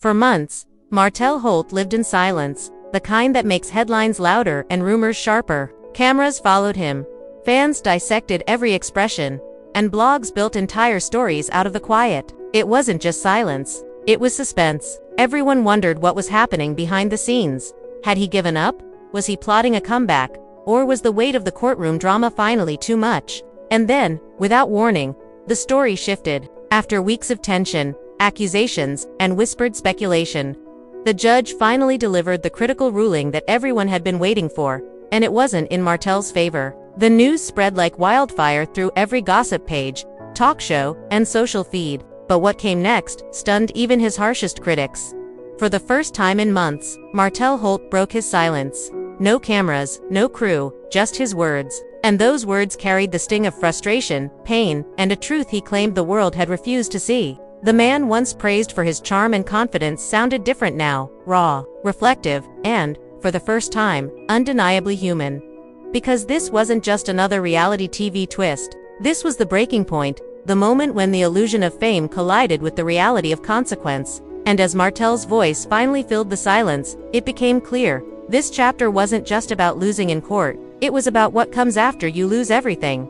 For months, Martell Holt lived in silence, the kind that makes headlines louder and rumors sharper. Cameras followed him, fans dissected every expression, and blogs built entire stories out of the quiet. It wasn't just silence, it was suspense. Everyone wondered what was happening behind the scenes. Had he given up? Was he plotting a comeback? Or was the weight of the courtroom drama finally too much? And then, without warning, the story shifted. After weeks of tension, accusations, and whispered speculation, the judge finally delivered the critical ruling that everyone had been waiting for, and it wasn't in Martell's favor. The news spread like wildfire through every gossip page, talk show, and social feed. But what came next stunned even his harshest critics. For the first time in months, Martell Holt broke his silence. No cameras, no crew, just his words. And those words carried the sting of frustration, pain, and a truth he claimed the world had refused to see. The man once praised for his charm and confidence sounded different now, raw, reflective, and, for the first time, undeniably human. Because this wasn't just another reality TV twist. This was the breaking point, the moment when the illusion of fame collided with the reality of consequence. And as Martell's voice finally filled the silence, it became clear. This chapter wasn't just about losing in court, it was about what comes after you lose everything.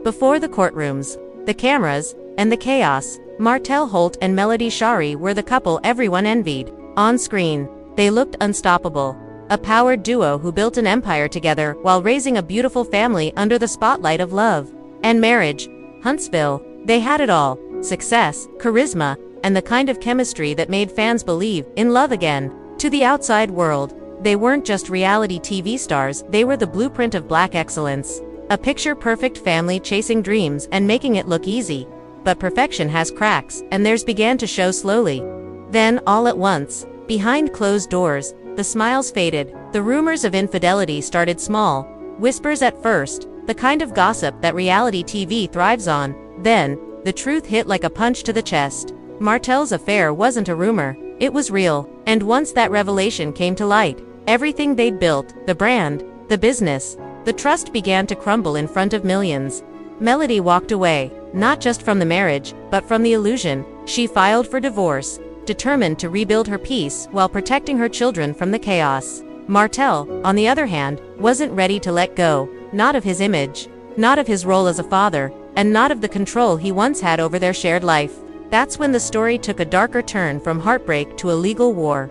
Before the courtrooms, the cameras, and the chaos, Martell Holt and Shari were the couple everyone envied. On screen, they looked unstoppable. A powered duo who built an empire together while raising a beautiful family under the spotlight of love and marriage. Huntsville, they had it all: success, charisma, and the kind of chemistry that made fans believe in love again. To the outside world, they weren't just reality TV stars, they were the blueprint of black excellence. A picture-perfect family chasing dreams and making it look easy. But perfection has cracks, and theirs began to show slowly. Then, all at once, behind closed doors, the smiles faded. The rumors of infidelity started small, whispers at first, the kind of gossip that reality TV thrives on. Then, the truth hit like a punch to the chest. Martell's affair wasn't a rumor, it was real. And once that revelation came to light, everything they'd built, the brand, the business, the trust began to crumble in front of millions. Melody walked away, not just from the marriage, but from the illusion. She filed for divorce, determined to rebuild her peace while protecting her children from the chaos. Martell, on the other hand, wasn't ready to let go, not of his image, not of his role as a father, and not of the control he once had over their shared life. That's when the story took a darker turn, from heartbreak to a legal war.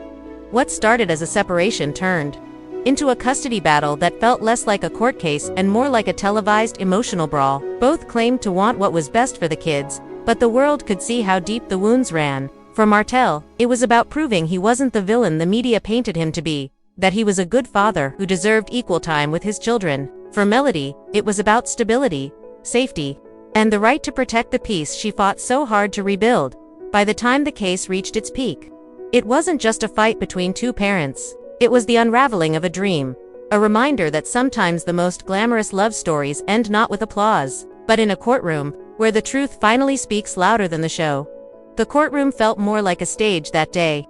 What started as a separation turned into a custody battle that felt less like a court case and more like a televised emotional brawl. Both claimed to want what was best for the kids, but the world could see how deep the wounds ran. For Martell, it was about proving he wasn't the villain the media painted him to be, that he was a good father who deserved equal time with his children. For Melody, it was about stability, safety, and the right to protect the peace she fought so hard to rebuild. By the time the case reached its peak, it wasn't just a fight between two parents. It was the unraveling of a dream, a reminder that sometimes the most glamorous love stories end not with applause, but in a courtroom, where the truth finally speaks louder than the show. The courtroom felt more like a stage that day,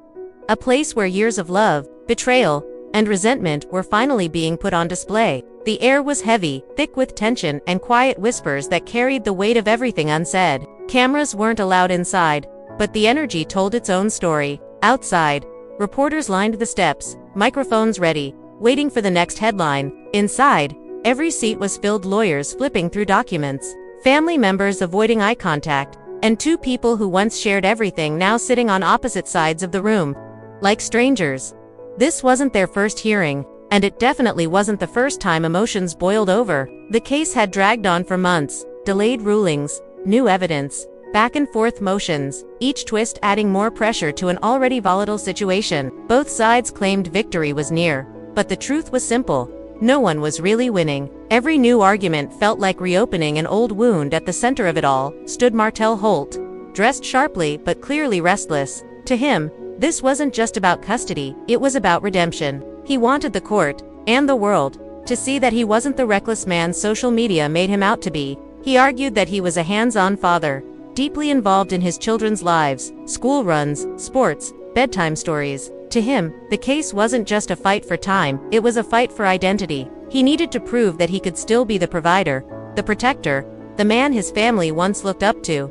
a place where years of love, betrayal, and resentment were finally being put on display. The air was heavy, thick with tension and quiet whispers that carried the weight of everything unsaid. Cameras weren't allowed inside, but the energy told its own story. Outside, reporters lined the steps, microphones ready, waiting for the next headline. Inside, every seat was filled, lawyers flipping through documents, family members avoiding eye contact, and two people who once shared everything now sitting on opposite sides of the room, like strangers. This wasn't their first hearing, and it definitely wasn't the first time emotions boiled over. The case had dragged on for months, delayed rulings, new evidence, back and forth motions, each twist adding more pressure to an already volatile situation. Both sides claimed victory was near, but the truth was simple: no one was really winning. Every new argument felt like reopening an old wound. At the center of it all stood Martell Holt, dressed sharply but clearly restless. To him, this wasn't just about custody, it was about redemption. He wanted the court, and the world, to see that he wasn't the reckless man social media made him out to be. He argued that he was a hands-on father, deeply involved in his children's lives, school runs, sports, bedtime stories. To him, the case wasn't just a fight for time, it was a fight for identity. He needed to prove that he could still be the provider, the protector, the man his family once looked up to.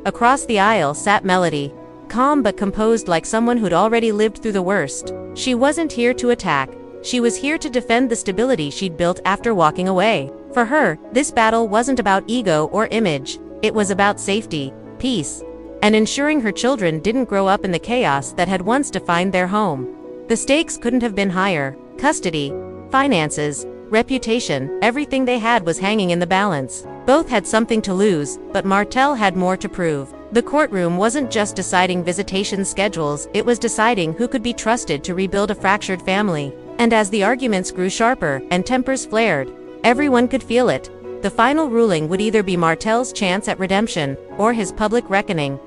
Across the aisle sat Melody, calm but composed like someone who'd already lived through the worst. She wasn't here to attack. She was here to defend the stability she'd built after walking away. For her, this battle wasn't about ego or image. It was about safety, peace, and ensuring her children didn't grow up in the chaos that had once defined their home. The stakes couldn't have been higher. Custody, finances, reputation, everything they had was hanging in the balance. Both had something to lose, but Martell had more to prove. The courtroom wasn't just deciding visitation schedules, it was deciding who could be trusted to rebuild a fractured family. And as the arguments grew sharper and tempers flared, everyone could feel it. The final ruling would either be Martell's chance at redemption, or his public reckoning.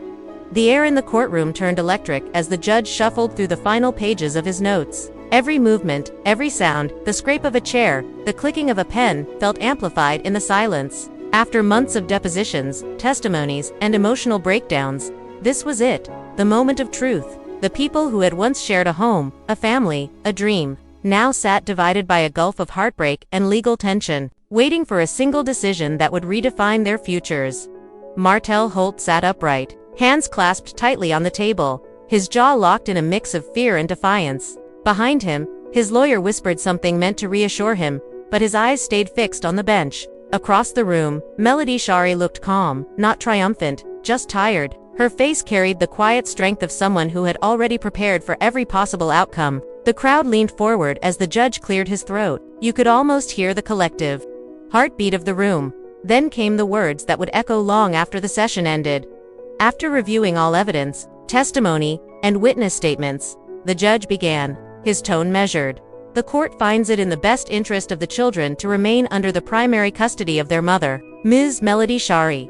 The air in the courtroom turned electric as the judge shuffled through the final pages of his notes. Every movement, every sound, the scrape of a chair, the clicking of a pen, felt amplified in the silence. After months of depositions, testimonies, and emotional breakdowns, this was it, the moment of truth. The people who had once shared a home, a family, a dream, now sat divided by a gulf of heartbreak and legal tension, waiting for a single decision that would redefine their futures. Martell Holt sat upright, hands clasped tightly on the table, his jaw locked in a mix of fear and defiance. Behind him, his lawyer whispered something meant to reassure him, but his eyes stayed fixed on the bench. Across the room, Shari looked calm, not triumphant, just tired. Her face carried the quiet strength of someone who had already prepared for every possible outcome. The crowd leaned forward as the judge cleared his throat. You could almost hear the collective heartbeat of the room. Then came the words that would echo long after the session ended. After reviewing all evidence, testimony, and witness statements, the judge began, his tone measured. The court finds it in the best interest of the children to remain under the primary custody of their mother, Ms. Shari.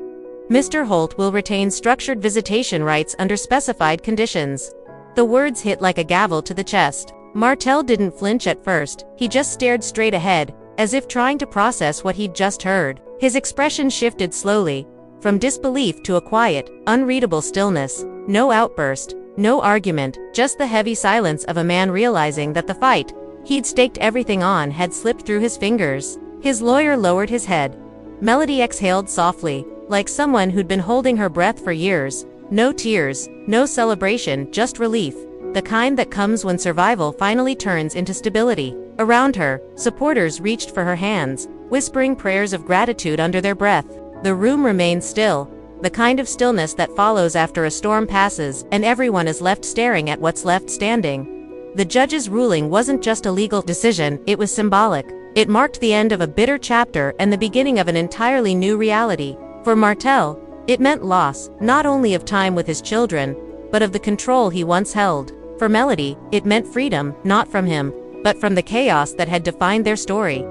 Mr. Holt will retain structured visitation rights under specified conditions. The words hit like a gavel to the chest. Martell didn't flinch at first, he just stared straight ahead, as if trying to process what he'd just heard. His expression shifted slowly, from disbelief to a quiet, unreadable stillness. No outburst, no argument, just the heavy silence of a man realizing that the fight he'd staked everything on had slipped through his fingers. His lawyer lowered his head. Melody exhaled softly, like someone who'd been holding her breath for years. No tears, no celebration, just relief. The kind that comes when survival finally turns into stability. Around her, supporters reached for her hands, whispering prayers of gratitude under their breath. The room remained still, the kind of stillness that follows after a storm passes and everyone is left staring at what's left standing. The judge's ruling wasn't just a legal decision, it was symbolic. It marked the end of a bitter chapter and the beginning of an entirely new reality. For Martell, it meant loss, not only of time with his children, but of the control he once held. For Melody, it meant freedom, not from him, but from the chaos that had defined their story.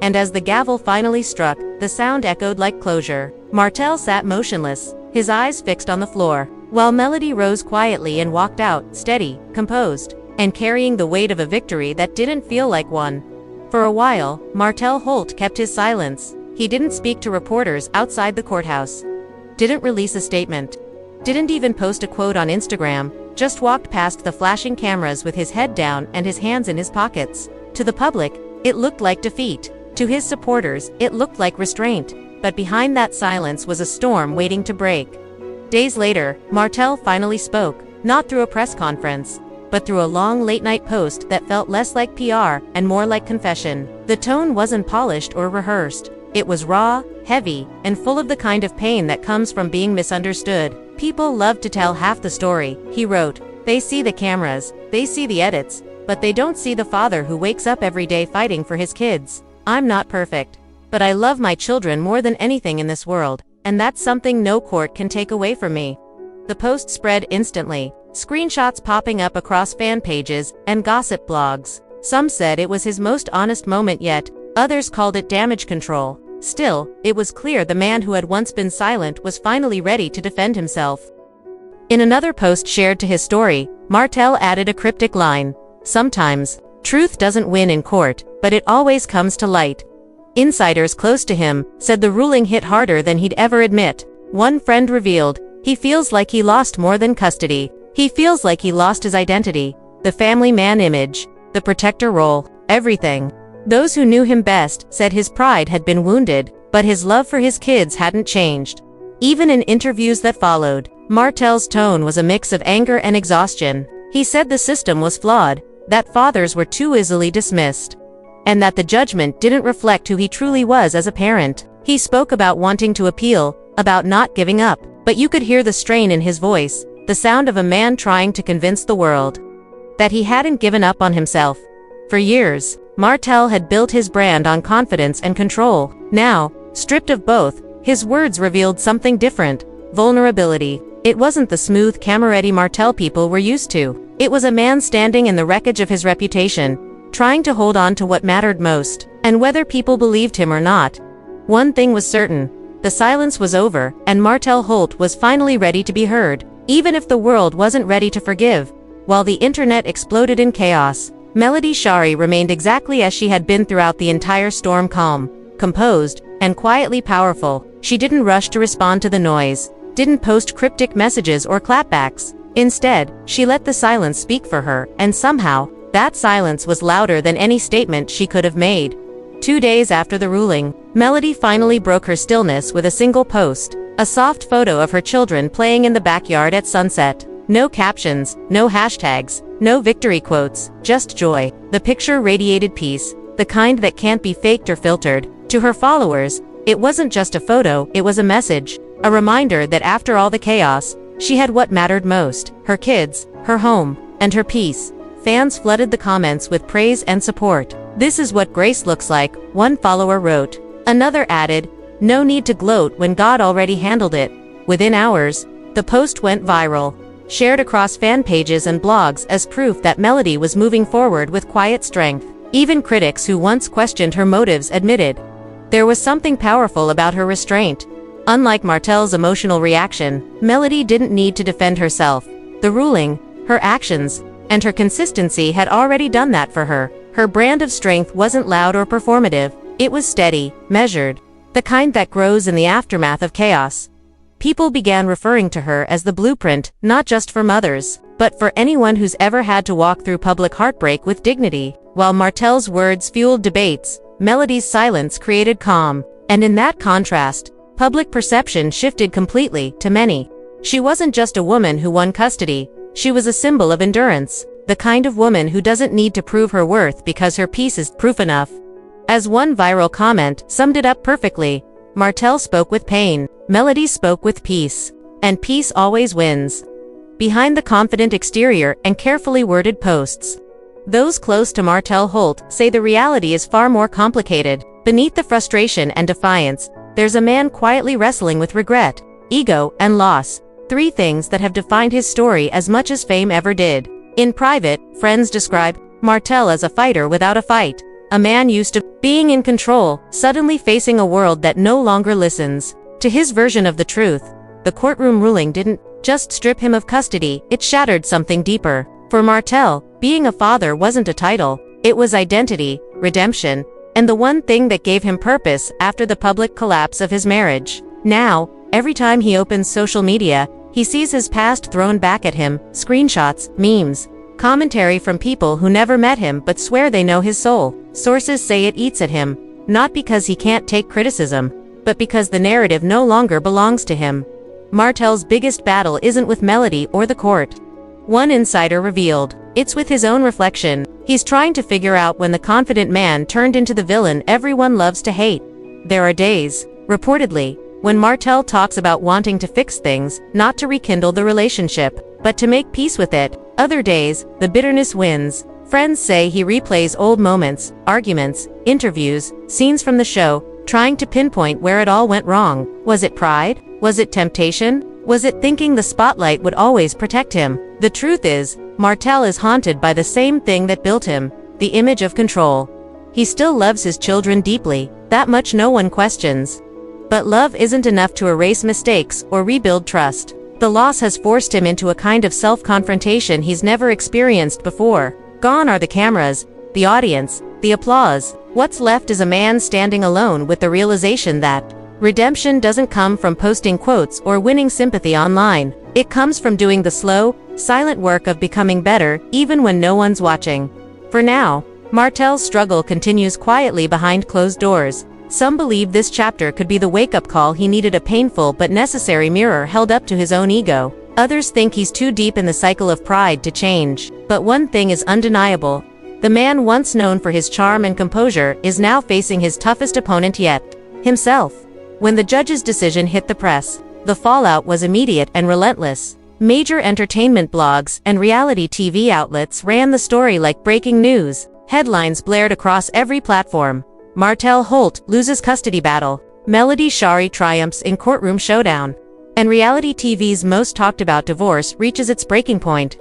And as the gavel finally struck, the sound echoed like closure. Martell sat motionless, his eyes fixed on the floor, while Melody rose quietly and walked out, steady, composed, and carrying the weight of a victory that didn't feel like one. For a while, Martell Holt kept his silence. He didn't speak to reporters outside the courthouse, didn't release a statement, didn't even post a quote on Instagram, just walked past the flashing cameras with his head down and his hands in his pockets. To the public, it looked like defeat. To his supporters, it looked like restraint. But behind that silence was a storm waiting to break. Days later, Martell finally spoke, not through a press conference, but through a long late-night post that felt less like PR and more like confession. The tone wasn't polished or rehearsed. It was raw, heavy, and full of the kind of pain that comes from being misunderstood. People love to tell half the story, he wrote. They see the cameras, they see the edits, but they don't see the father who wakes up every day fighting for his kids. I'm not perfect, but I love my children more than anything in this world, and that's something no court can take away from me. The post spread instantly, screenshots popping up across fan pages and gossip blogs. Some said it was his most honest moment yet, others called it damage control. Still, it was clear the man who had once been silent was finally ready to defend himself. In another post shared to his story, Martell added a cryptic line. Sometimes, truth doesn't win in court, but it always comes to light. Insiders close to him said the ruling hit harder than he'd ever admit. One friend revealed, he feels like he lost more than custody. He feels like he lost his identity, the family man image, the protector role, everything. Those who knew him best said his pride had been wounded, but his love for his kids hadn't changed. Even in interviews that followed, Martell's tone was a mix of anger and exhaustion. He said the system was flawed, that fathers were too easily dismissed, and that the judgment didn't reflect who he truly was as a parent. He spoke about wanting to appeal, about not giving up, but you could hear the strain in his voice, the sound of a man trying to convince the world that he hadn't given up on himself. For years, Martell had built his brand on confidence and control. Now, stripped of both, his words revealed something different: vulnerability. It wasn't the smooth, camera-ready Martell people were used to. It was a man standing in the wreckage of his reputation, trying to hold on to what mattered most. And whether people believed him or not, one thing was certain: the silence was over, and Martell Holt was finally ready to be heard, even if the world wasn't ready to forgive. While the internet exploded in chaos, Shari remained exactly as she had been throughout the entire storm: calm, composed, and quietly powerful. She didn't rush to respond to the noise, didn't post cryptic messages or clapbacks. Instead, she let the silence speak for her, and somehow, that silence was louder than any statement she could have made. 2 days after the ruling, Melody finally broke her stillness with a single post: a soft photo of her children playing in the backyard at sunset. No captions, no hashtags, no victory quotes, just joy. The picture radiated peace, the kind that can't be faked or filtered. To her followers, it wasn't just a photo, it was a message, a reminder that after all the chaos, she had what mattered most: her kids, her home, and her peace. Fans flooded the comments with praise and support. "This is what grace looks like," one follower wrote. Another added, "No need to gloat when God already handled it." Within hours, the post went viral, shared across fan pages and blogs as proof that Melody was moving forward with quiet strength. Even critics who once questioned her motives admitted there was something powerful about her restraint. Unlike Martell's emotional reaction, Melody didn't need to defend herself. The ruling, her actions, and her consistency had already done that for her. Her brand of strength wasn't loud or performative, it was steady, measured, the kind that grows in the aftermath of chaos. People began referring to her as the blueprint, not just for mothers, but for anyone who's ever had to walk through public heartbreak with dignity. While Martell's words fueled debates, Melody's silence created calm. And in that contrast, public perception shifted completely. To many, she wasn't just a woman who won custody, she was a symbol of endurance, the kind of woman who doesn't need to prove her worth because her peace is proof enough. As one viral comment summed it up perfectly: Martell spoke with pain, Melody spoke with peace, and peace always wins. Behind the confident exterior and carefully worded posts, those close to Martell Holt say the reality is far more complicated. Beneath the frustration and defiance, there's a man quietly wrestling with regret, ego, and loss, 3 things that have defined his story as much as fame ever did. In private, friends describe Martell as a fighter without a fight, a man used to being in control, suddenly facing a world that no longer listens to his version of the truth. The courtroom ruling didn't just strip him of custody, it shattered something deeper. For Martell, being a father wasn't a title, it was identity, redemption, and the one thing that gave him purpose after the public collapse of his marriage. Now, every time he opens social media, he sees his past thrown back at him: screenshots, memes, commentary from people who never met him but swear they know his soul. Sources say it eats at him, not because he can't take criticism, but because the narrative no longer belongs to him. Martell's biggest battle isn't with Melody or the court. One insider revealed, it's with his own reflection. He's trying to figure out when the confident man turned into the villain everyone loves to hate. There are days, reportedly, when Martell talks about wanting to fix things, not to rekindle the relationship, but to make peace with it. Other days, the bitterness wins. Friends say he replays old moments, arguments, interviews, scenes from the show, trying to pinpoint where it all went wrong. Was it pride? Was it temptation? Was it thinking the spotlight would always protect him? The truth is, Martell is haunted by the same thing that built him: the image of control. He still loves his children deeply, that much no one questions. But love isn't enough to erase mistakes or rebuild trust. The loss has forced him into a kind of self-confrontation he's never experienced before. Gone are the cameras, the audience, the applause. What's left is a man standing alone with the realization that redemption doesn't come from posting quotes or winning sympathy online. It comes from doing the slow, silent work of becoming better, even when no one's watching. For now, Martell's struggle continues quietly behind closed doors, Some believe this chapter could be the wake-up call he needed, a painful but necessary mirror held up to his own ego. Others think he's too deep in the cycle of pride to change. But one thing is undeniable. The man once known for his charm and composure is now facing his toughest opponent yet, himself. When the judge's decision hit the press, the fallout was immediate and relentless. Major entertainment blogs and reality TV outlets ran the story like breaking news. Headlines blared across every platform. Martell Holt loses custody battle. Melody Shari triumphs in courtroom showdown. And reality TV's most talked about divorce reaches its breaking point.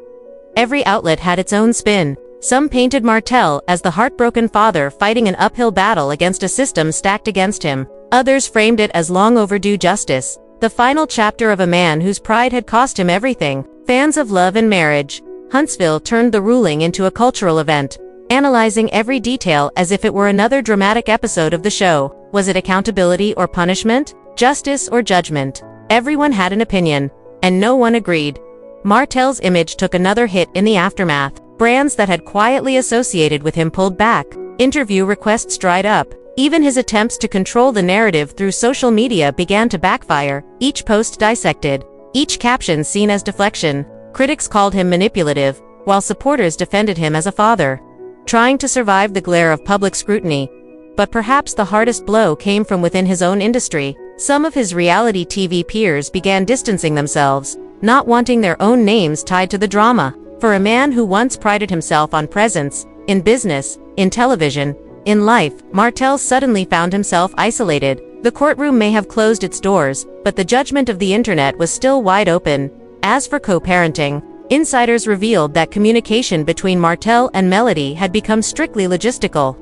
Every outlet had its own spin. Some painted Martell as the heartbroken father fighting an uphill battle against a system stacked against him. Others framed it as long overdue justice, the final chapter of a man whose pride had cost him everything. Fans of love and marriage, Huntsville turned the ruling into a cultural event, analyzing every detail as if it were another dramatic episode of the show. Was it accountability or punishment? Justice or judgment? Everyone had an opinion, and no one agreed. Martell's image took another hit in the aftermath. Brands that had quietly associated with him pulled back. Interview requests dried up. Even his attempts to control the narrative through social media began to backfire, each post dissected, each caption seen as deflection. Critics called him manipulative, while supporters defended him as a father, trying to survive the glare of public scrutiny. But perhaps the hardest blow came from within his own industry. Some of his reality TV peers began distancing themselves, not wanting their own names tied to the drama. For a man who once prided himself on presence, in business, in television, in life, Martell suddenly found himself isolated. The courtroom may have closed its doors, but the judgment of the internet was still wide open. As for co-parenting, insiders revealed that communication between Martell and Melody had become strictly logistical.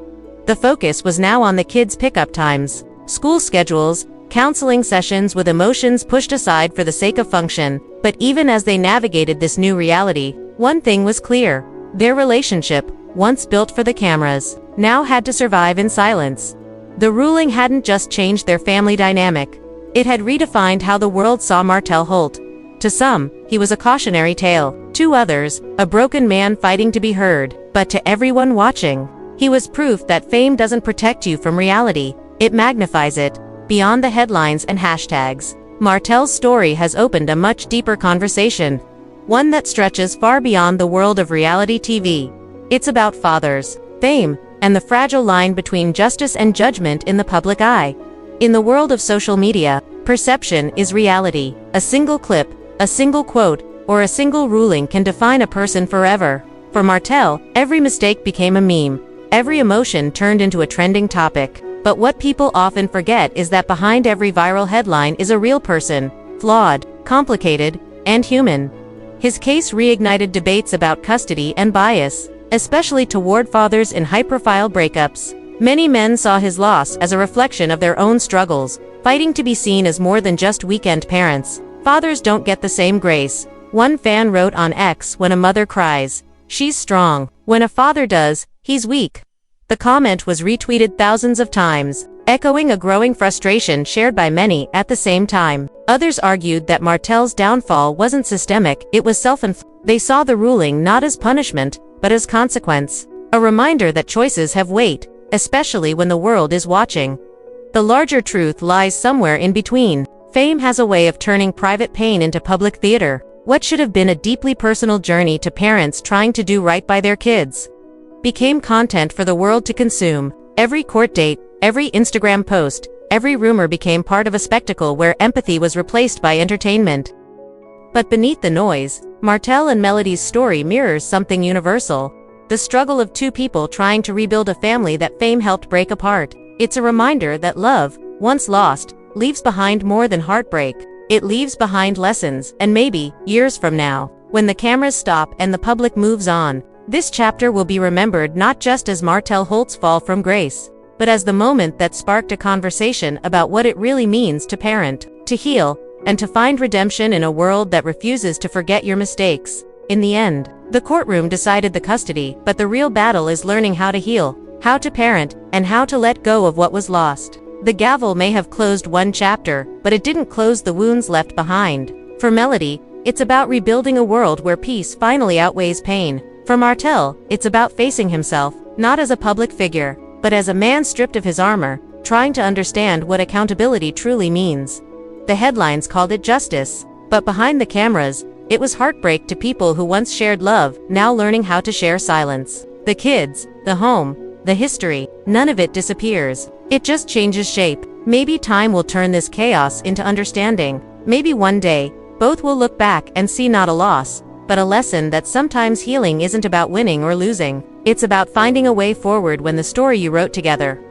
The focus was now on the kids' pickup times, school schedules, counseling sessions, with emotions pushed aside for the sake of function. But even as they navigated this new reality, one thing was clear. Their relationship, once built for the cameras, now had to survive in silence. The ruling hadn't just changed their family dynamic. It had redefined how the world saw Martell Holt. To some, he was a cautionary tale. To others, a broken man fighting to be heard. But to everyone watching, he was proof that fame doesn't protect you from reality. It magnifies it, beyond the headlines and hashtags. Martell's story has opened a much deeper conversation, one that stretches far beyond the world of reality TV. It's about fathers, fame, and the fragile line between justice and judgment in the public eye. In the world of social media, perception is reality. A single clip, a single quote, or a single ruling can define a person forever. For Martell, every mistake became a meme. Every emotion turned into a trending topic. But what people often forget is that behind every viral headline is a real person, flawed, complicated, and human. His case reignited debates about custody and bias, especially toward fathers in high-profile breakups. Many men saw his loss as a reflection of their own struggles, fighting to be seen as more than just weekend parents. Fathers don't get the same grace. One fan wrote on X, "When a mother cries, she's strong. When a father does, he's weak." The comment was retweeted thousands of times, echoing a growing frustration shared by many at the same time. Others argued that Martell's downfall wasn't systemic, it was self-inflicted. They saw the ruling not as punishment, but as consequence. A reminder that choices have weight, especially when the world is watching. The larger truth lies somewhere in between. Fame has a way of turning private pain into public theater. What should have been a deeply personal journey to parents trying to do right by their kids became content for the world to consume. Every court date, every Instagram post, every rumor became part of a spectacle where empathy was replaced by entertainment. But beneath the noise, Martell and Melody's story mirrors something universal: the struggle of two people trying to rebuild a family that fame helped break apart. It's a reminder that love, once lost, leaves behind more than heartbreak. It leaves behind lessons, and maybe, years from now, when the cameras stop and the public moves on, this chapter will be remembered not just as Martell Holt's fall from grace, but as the moment that sparked a conversation about what it really means to parent, to heal, and to find redemption in a world that refuses to forget your mistakes. In the end, the courtroom decided the custody, but the real battle is learning how to heal, how to parent, and how to let go of what was lost. The gavel may have closed one chapter, but it didn't close the wounds left behind. For Melody, it's about rebuilding a world where peace finally outweighs pain. For Martell, it's about facing himself, not as a public figure, but as a man stripped of his armor, trying to understand what accountability truly means. The headlines called it justice, but behind the cameras, it was heartbreak to people who once shared love, now learning how to share silence. The kids, the home, the history, none of it disappears. It just changes shape. Maybe time will turn this chaos into understanding. Maybe one day, both will look back and see not a loss, but a lesson that sometimes healing isn't about winning or losing. It's about finding a way forward when the story you wrote together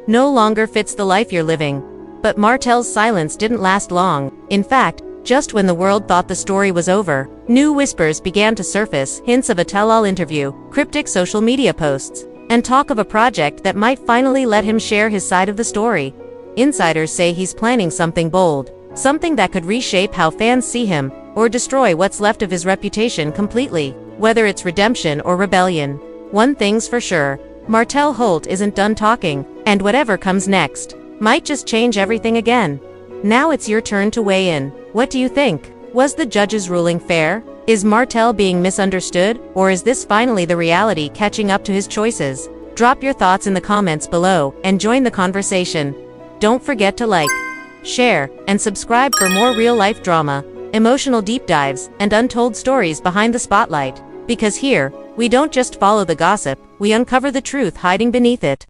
no longer fits the life you're living. But Martell's silence didn't last long. In fact, just when the world thought the story was over, new whispers began to surface, hints of a tell-all interview, cryptic social media posts, and talk of a project that might finally let him share his side of the story. Insiders say he's planning something bold, something that could reshape how fans see him, or destroy what's left of his reputation completely, whether it's redemption or rebellion. One thing's for sure, Martell Holt isn't done talking, and whatever comes next might just change everything again. Now it's your turn to weigh in. What do you think? Was the judge's ruling fair? Is Martell being misunderstood, or is this finally the reality catching up to his choices? Drop your thoughts in the comments below, and join the conversation. Don't forget to like, share, and subscribe for more real-life drama, emotional deep dives, and untold stories behind the spotlight. Because here, we don't just follow the gossip, we uncover the truth hiding beneath it.